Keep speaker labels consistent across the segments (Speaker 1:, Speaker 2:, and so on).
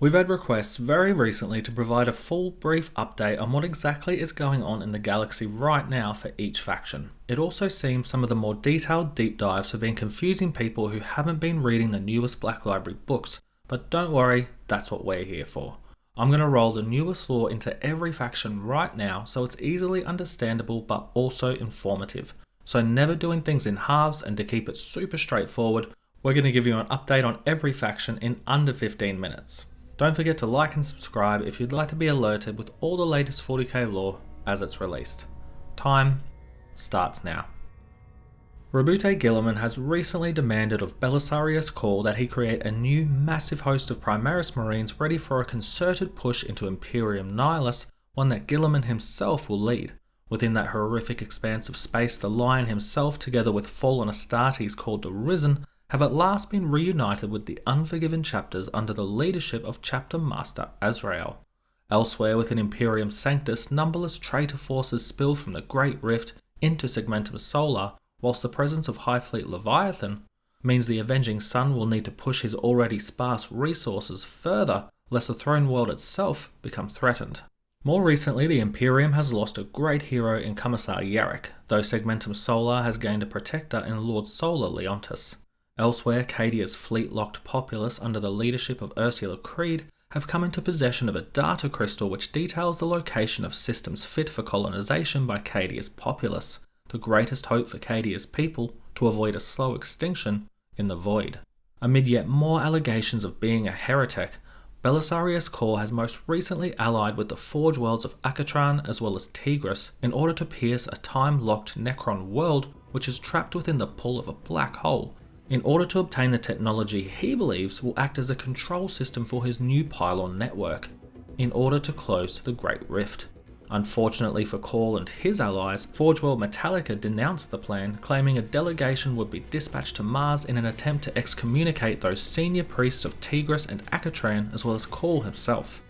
Speaker 1: We've had requests very recently to provide a full brief update on what exactly is going on in the galaxy right now for each faction. It also seems some of the more detailed deep dives have been confusing people who haven't been reading the newest Black Library books, but don't worry, that's what we're here for. I'm going to roll the newest lore into every faction right now so it's easily understandable but also informative. So never doing things in halves, and to keep it super straightforward, we're going to give you an update on every faction in under 15 minutes. Don't forget to like and subscribe if you'd like to be alerted with all the latest 40k lore as it's released. Time starts now. Roboute Guilliman has recently demanded of Belisarius Cawl that he create a new massive host of Primaris Marines ready for a concerted push into Imperium Nihilus, one that Guilliman himself will lead. Within that horrific expanse of space, the Lion himself, together with fallen Astartes called the Risen, have at last been reunited with the Unforgiven chapters under the leadership of Chapter Master Azrael. Elsewhere within Imperium Sanctus, numberless traitor forces spill from the Great Rift into Segmentum Solar, whilst the presence of High Fleet Leviathan means the Avenging Sun will need to push his already sparse resources further, lest the Throne World itself become threatened. More recently, the Imperium has lost a great hero in Commissar Yarrick, though Segmentum Solar has gained a protector in Lord Solar Leontus. Elsewhere, Cadia's fleet-locked populace under the leadership of Ursula Creed have come into possession of a data crystal which details the location of systems fit for colonization by Cadia's populace, the greatest hope for Cadia's people to avoid a slow extinction in the void. Amid yet more allegations of being a heretic, Belisarius Cawl has most recently allied with the Forge worlds of Akatran as well as Tigris in order to pierce a time-locked Necron world which is trapped within the pull of a black hole, in order to obtain the technology he believes will act as a control system for his new pylon network, in order to close the Great Rift. Unfortunately for Cawl and his allies, Forge World Metallica denounced the plan, claiming a delegation would be dispatched to Mars in an attempt to excommunicate those senior priests of Tigris and Akatran as well as Cawl himself.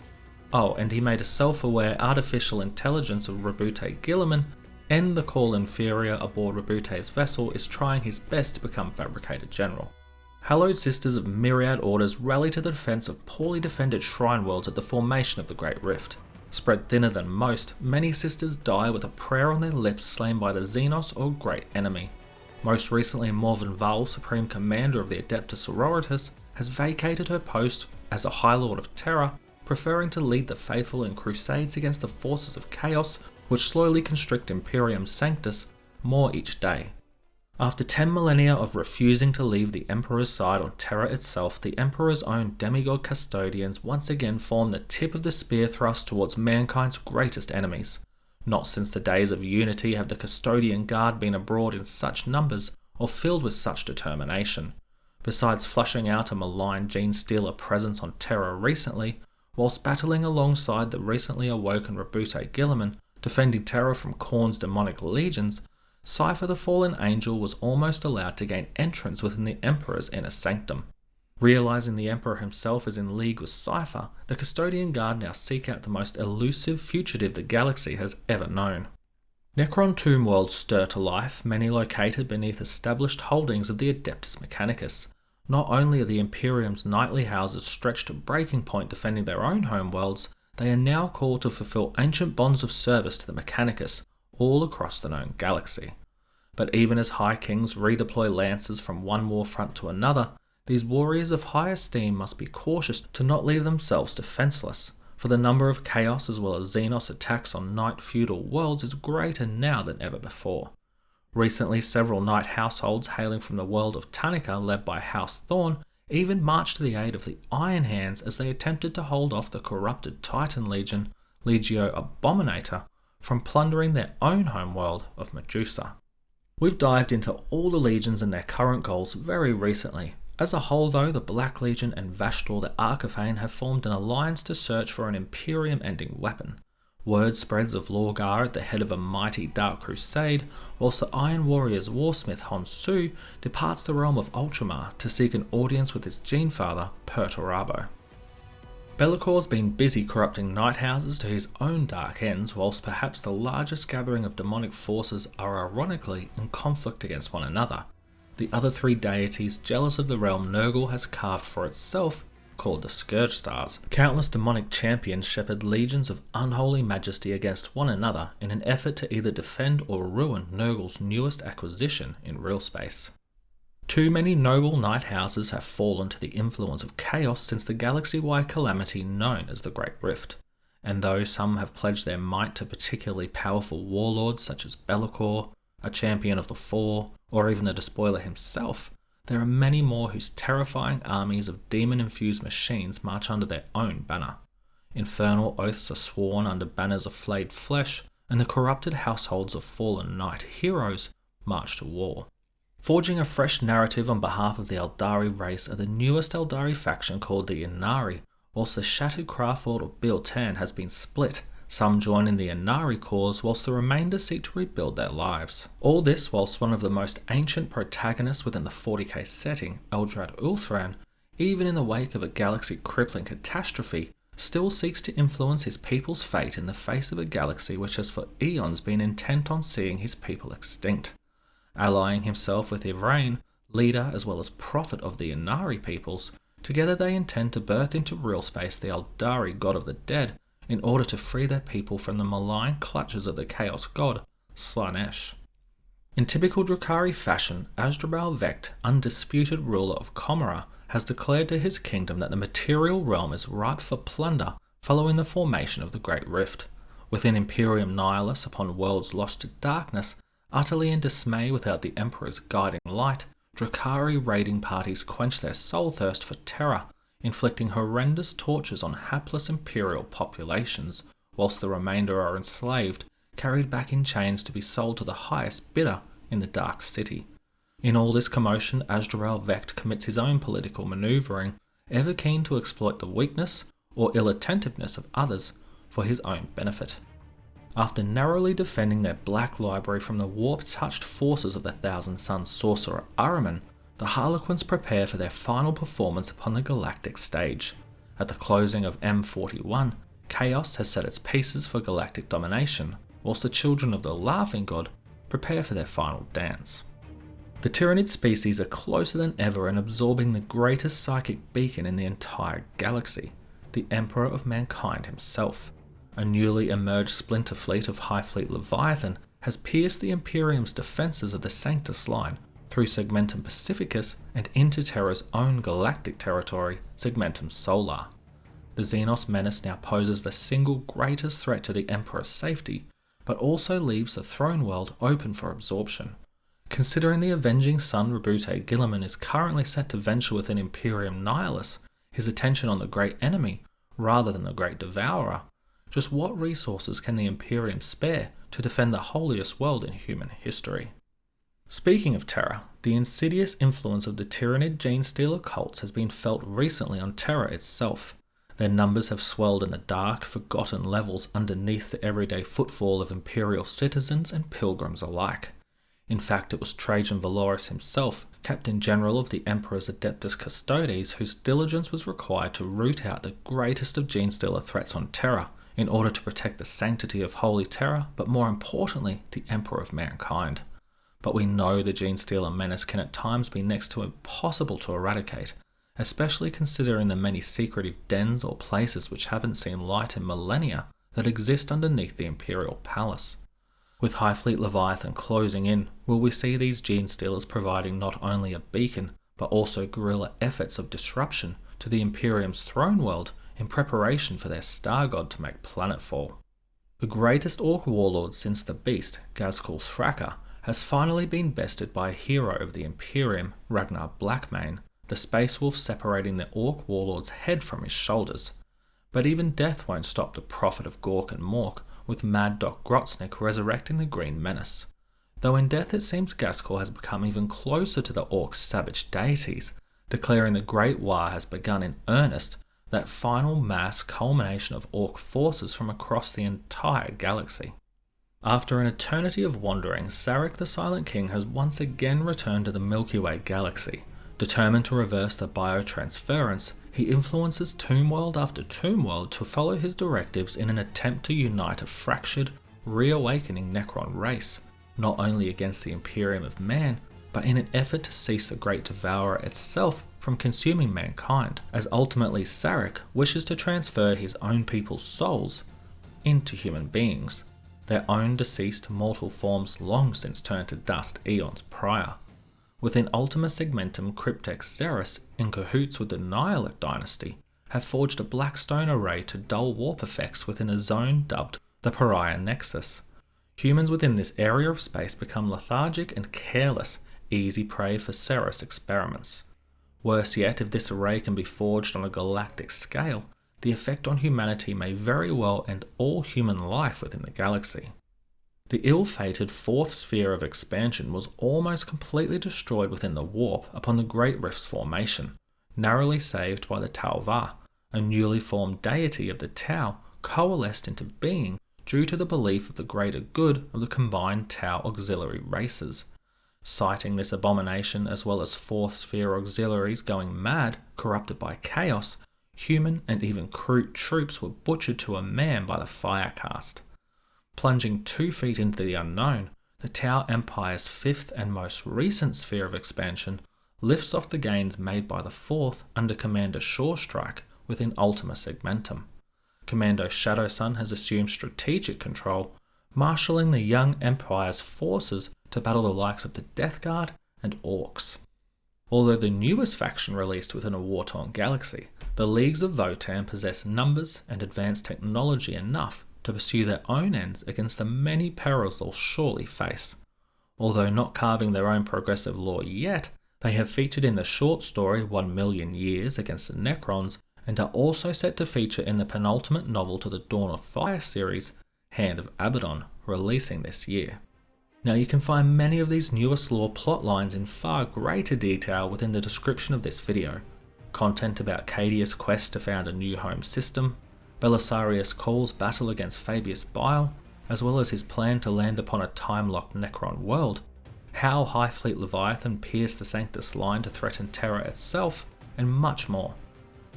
Speaker 1: Oh, and he made a self-aware artificial intelligence of Roboute Guilliman, and the Cawl inferior aboard Roboute's vessel is trying his best to become Fabricated General. Hallowed Sisters of Myriad Orders rally to the defense of poorly defended shrine worlds at the formation of the Great Rift. Spread thinner than most, many sisters die with a prayer on their lips slain by the Xenos or Great Enemy. Most recently, Morven Val, Supreme Commander of the Adeptus Sororitas, has vacated her post as a High Lord of Terror, preferring to lead the faithful in crusades against the forces of chaos which slowly constrict Imperium Sanctus more each day. After 10 millennia of refusing to leave the Emperor's side on Terra itself, the Emperor's own demigod custodians once again form the tip of the spear thrust towards mankind's greatest enemies. Not since the days of Unity have the Custodian Guard been abroad in such numbers or filled with such determination. Besides flushing out a malign Genestealer presence on Terra recently, whilst battling alongside the recently awoken Roboute Guilliman, defending Terra from Khorne's demonic legions, Cypher the Fallen Angel was almost allowed to gain entrance within the Emperor's inner sanctum. Realizing the Emperor himself is in league with Cypher, the Custodian Guard now seek out the most elusive fugitive the galaxy has ever known. Necron tomb worlds stir to life, many located beneath established holdings of the Adeptus Mechanicus. Not only are the Imperium's nightly houses stretched to breaking point defending their own homeworlds, they are now called to fulfill ancient bonds of service to the Mechanicus all across the known galaxy. But even as High Kings redeploy lancers from one war front to another, these warriors of high esteem must be cautious to not leave themselves defenseless, for the number of Chaos as well as Xenos attacks on Night feudal worlds is greater now than ever before. Recently, several Night households hailing from the world of Tanica, led by House Thorn, even marched to the aid of the Iron Hands as they attempted to hold off the corrupted Titan Legion, Legio Abominator, from plundering their own homeworld of Medusa. We've dived into all the legions and their current goals very recently. As a whole though, the Black Legion and Vashtor the Archifane have formed an alliance to search for an Imperium-ending weapon. Word spreads of Lorgar at the head of a mighty Dark Crusade, whilst the Iron Warrior's warsmith Honshu departs the realm of Ultramar to seek an audience with his Genefather, Perturabo. Be'lakor's been busy corrupting night houses to his own dark ends, whilst perhaps the largest gathering of demonic forces are ironically in conflict against one another. The other three deities, jealous of the realm Nurgle has carved for itself, called the Scourge Stars, countless demonic champions shepherd legions of unholy majesty against one another in an effort to either defend or ruin Nurgle's newest acquisition in real space. Too many noble knight houses have fallen to the influence of chaos since the galaxy-wide calamity known as the Great Rift, and though some have pledged their might to particularly powerful warlords such as Be'lakor, a champion of the Four, or even the Despoiler himself, there are many more whose terrifying armies of demon-infused machines march under their own banner. Infernal oaths are sworn under banners of flayed flesh, and the corrupted households of fallen knight heroes march to war. Forging a fresh narrative on behalf of the Eldari race are the newest Eldari faction called the Inari, whilst the shattered craftworld of Biel-Tan has been split. Some join in the Inari cause, whilst the remainder seek to rebuild their lives. All this whilst one of the most ancient protagonists within the 40k setting, Eldrad Ulthran, even in the wake of a galaxy-crippling catastrophe, still seeks to influence his people's fate in the face of a galaxy which has for eons been intent on seeing his people extinct. Allying himself with Yvraine, leader as well as prophet of the Inari peoples, together they intend to birth into real space the Eldari god of the dead, in order to free their people from the malign clutches of the Chaos God, Slaanesh. In typical Drukhari fashion, Asdrubal Vect, undisputed ruler of Commorragh, has declared to his kingdom that the material realm is ripe for plunder following the formation of the Great Rift. Within Imperium Nihilus, upon worlds lost to darkness, utterly in dismay without the Emperor's guiding light, Drukhari raiding parties quench their soul thirst for terror, inflicting horrendous tortures on hapless imperial populations, whilst the remainder are enslaved, carried back in chains to be sold to the highest bidder in the Dark City. In all this commotion, Asdrubal Vect commits his own political manoeuvring, ever keen to exploit the weakness or ill-attentiveness of others for his own benefit. After narrowly defending their Black Library from the warp-touched forces of the Thousand Suns sorcerer Ahriman, the Harlequins prepare for their final performance upon the galactic stage. At the closing of M41, Chaos has set its pieces for galactic domination, whilst the children of the Laughing God prepare for their final dance. The Tyranid species are closer than ever in absorbing the greatest psychic beacon in the entire galaxy, the Emperor of Mankind himself. A newly emerged splinter fleet of High Fleet Leviathan has pierced the Imperium's defences of the Sanctus Line through Segmentum Pacificus and into Terra's own galactic territory, Segmentum Solar. The Xenos menace now poses the single greatest threat to the Emperor's safety, but also leaves the throne world open for absorption. Considering the avenging son Roboute Guilliman is currently set to venture within Imperium Nihilus, his attention on the great enemy rather than the great devourer, just what resources can the Imperium spare to defend the holiest world in human history? Speaking of Terra, the insidious influence of the Tyranid Genestealer cults has been felt recently on Terra itself. Their numbers have swelled in the dark, forgotten levels underneath the everyday footfall of Imperial citizens and pilgrims alike. In fact, it was Trajan Valoris himself, Captain General of the Emperor's Adeptus Custodes, whose diligence was required to root out the greatest of Genestealer threats on Terra, in order to protect the sanctity of Holy Terra, but more importantly, the Emperor of Mankind. But we know the Genestealer menace can at times be next to impossible to eradicate, especially considering the many secretive dens or places which haven't seen light in millennia that exist underneath the Imperial Palace. With High Fleet Leviathan closing in, will we see these Genestealers providing not only a beacon, but also guerrilla efforts of disruption to the Imperium's throne world in preparation for their star god to make planetfall? The greatest Orc warlord since the Beast, Ghazghkull Thraka, has finally been bested by a hero of the Imperium, Ragnar Blackmane, the Space Wolf separating the Orc warlord's head from his shoulders. But even death won't stop the prophet of Gork and Mork, with Mad Doc Grotznik resurrecting the Green Menace. Though in death it seems Ghazghkull has become even closer to the Orc's savage deities, declaring the Great War has begun in earnest, that final mass culmination of Orc forces from across the entire galaxy. After an eternity of wandering, Sarek the Silent King has once again returned to the Milky Way galaxy. Determined to reverse the biotransference, he influences Tombworld after Tombworld to follow his directives in an attempt to unite a fractured, reawakening Necron race, not only against the Imperium of Man, but in an effort to cease the Great Devourer itself from consuming mankind, as ultimately Sarek wishes to transfer his own people's souls into human beings, their own deceased mortal forms long since turned to dust eons prior. Within Ultima Segmentum, Cryptex Xeris, in cahoots with the Nihilate dynasty, have forged a Blackstone array to dull warp effects within a zone dubbed the Pariah Nexus. Humans within this area of space become lethargic and careless, easy prey for Xeris experiments. Worse yet, if this array can be forged on a galactic scale, the effect on humanity may very well end all human life within the galaxy. The ill-fated fourth sphere of expansion was almost completely destroyed within the warp upon the Great Rift's formation, narrowly saved by the Tau-Va, a newly formed deity of the Tau coalesced into being due to the belief of the greater good of the combined Tau auxiliary races. Citing this abomination as well as fourth sphere auxiliaries going mad, corrupted by chaos, human and even Kroot troops were butchered to a man by the Firecast. Plunging 2 feet into the unknown, the Tau Empire's fifth and most recent sphere of expansion lifts off the gains made by the fourth under Commander Shorestrike within Ultima Segmentum. Commando Shadowsun has assumed strategic control, marshalling the young Empire's forces to battle the likes of the Death Guard and Orcs. Although the newest faction released within a war-torn galaxy, the Leagues of Votann possess numbers and advanced technology enough to pursue their own ends against the many perils they'll surely face. Although not carving their own progressive lore yet, they have featured in the short story 1,000,000 Years Against the Necrons, and are also set to feature in the penultimate novel to the Dawn of Fire series, Hand of Abaddon, releasing this year. Now you can find many of these newest lore plotlines in far greater detail within the description of this video. Content about Cadius' quest to found a new home system, Belisarius Caul's battle against Fabius Bile, as well as his plan to land upon a time-locked Necron world, how Highfleet Leviathan pierced the Sanctus line to threaten Terra itself, and much more.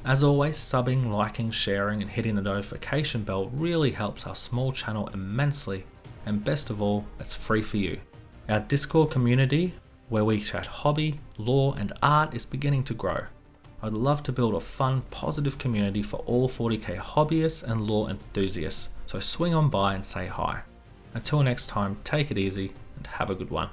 Speaker 1: As always, subbing, liking, sharing and hitting the notification bell really helps our small channel immensely, and best of all, it's free for you. Our Discord community, where we chat hobby, lore and art, is beginning to grow. I'd love to build a fun, positive community for all 40k hobbyists and lore enthusiasts, so swing on by and say hi. Until next time, take it easy and have a good one.